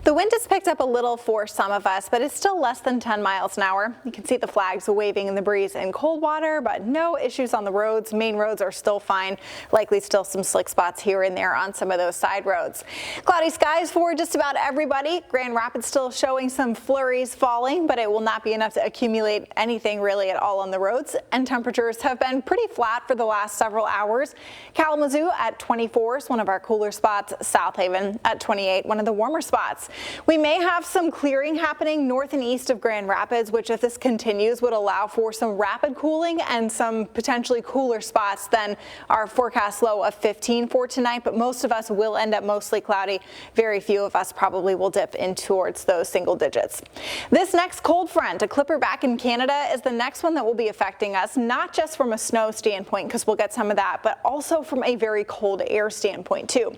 The wind has picked up a little for some of us, but it's still less than 10 miles an hour. You can see the flags waving in the breeze in Coldwater, but no issues on the roads. Main roads are still fine. Likely still some slick spots here and there on some of those side roads. Cloudy skies for just about everybody. Grand Rapids still showing some flurries falling, but it will not be enough to accumulate anything really at all on the roads. And temperatures have been pretty flat for the last several hours. Kalamazoo at 24 is one of our cooler spots. South Haven at 28, one of the warmer spots. We may have some clearing happening north and east of Grand Rapids, which if this continues would allow for some rapid cooling and some potentially cooler spots than our forecast low of 15 for tonight, but most of us will end up mostly cloudy. Very few of us probably will dip in towards those single digits. This next cold front, a clipper back in Canada, is the next one that will be affecting us, not just from a snow standpoint, because we'll get some of that, but also from a very cold air standpoint too.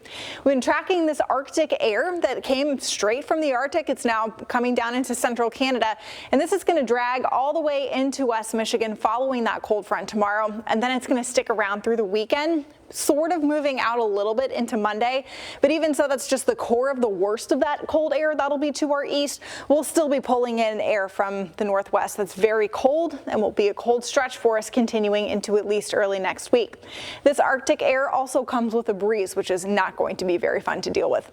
We've been tracking this Arctic air that came straight from the Arctic. It's now coming down into central Canada, and this is going to drag all the way into West Michigan following that cold front tomorrow, and then it's going to stick around through the weekend, sort of moving out a little bit into Monday. But even so, that's just the core of the worst of that cold air that'll be to our east. We'll still be pulling in air from the northwest that's very cold and will be a cold stretch for us continuing into at least early next week. This Arctic air also comes with a breeze, which is not going to be very fun to deal with.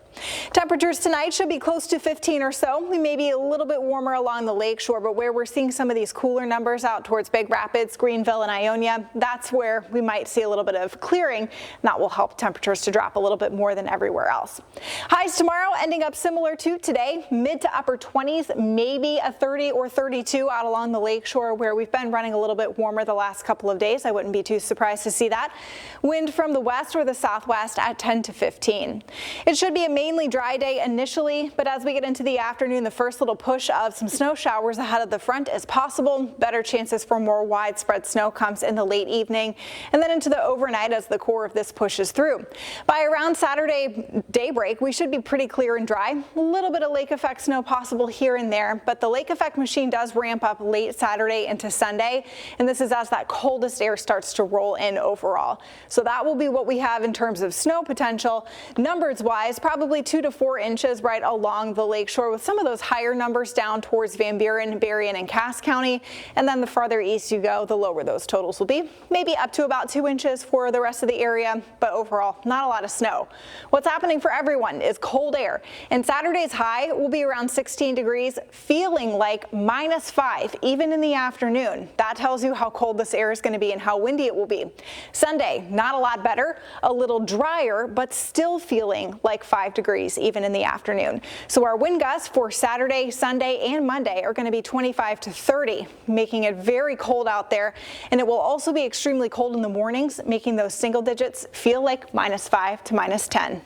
Temperatures tonight should be close to 15 or so. We may be a little bit warmer along the lakeshore, but where we're seeing some of these cooler numbers out towards Big Rapids, Greenville, and Ionia, that's where we might see a little bit of clearing. That will help temperatures to drop a little bit more than everywhere else. Highs tomorrow ending up similar to today, mid to upper 20s, maybe a 30 or 32 out along the lakeshore where we've been running a little bit warmer the last couple of days. I wouldn't be too surprised to see that. Wind from the west or the southwest at 10 to 15. It should be a mainly dry day initially, but as we get into the afternoon, the first little push of some snow showers ahead of the front is possible. Better chances for more widespread snow comes in the late evening and then into the overnight as the core of this pushes through. By around Saturday daybreak, we should be pretty clear and dry. A little bit of lake effect snow possible here and there, but the lake effect machine does ramp up late Saturday into Sunday, and this is as that coldest air starts to roll in overall. So that will be what we have in terms of snow potential. Numbers wise, probably 2 to 4 inches right along the lakeshore, with some of those higher numbers down towards Van Buren, Berrien, and Cass County. And then the farther east you go, the lower those totals will be. Maybe up to about 2 inches for the rest of the area, but overall, not a lot of snow. What's happening for everyone is cold air, and Saturday's high will be around 16 degrees, feeling like -5 even in the afternoon. That tells you how cold this air is going to be and how windy it will be. Sunday, not a lot better, a little drier, but still feeling like 5 degrees even in the afternoon. So our wind gusts for Saturday, Sunday, and Monday are going to be 25 to 30, making it very cold out there, and it will also be extremely cold in the mornings, making those single digits feel like -5 to -10.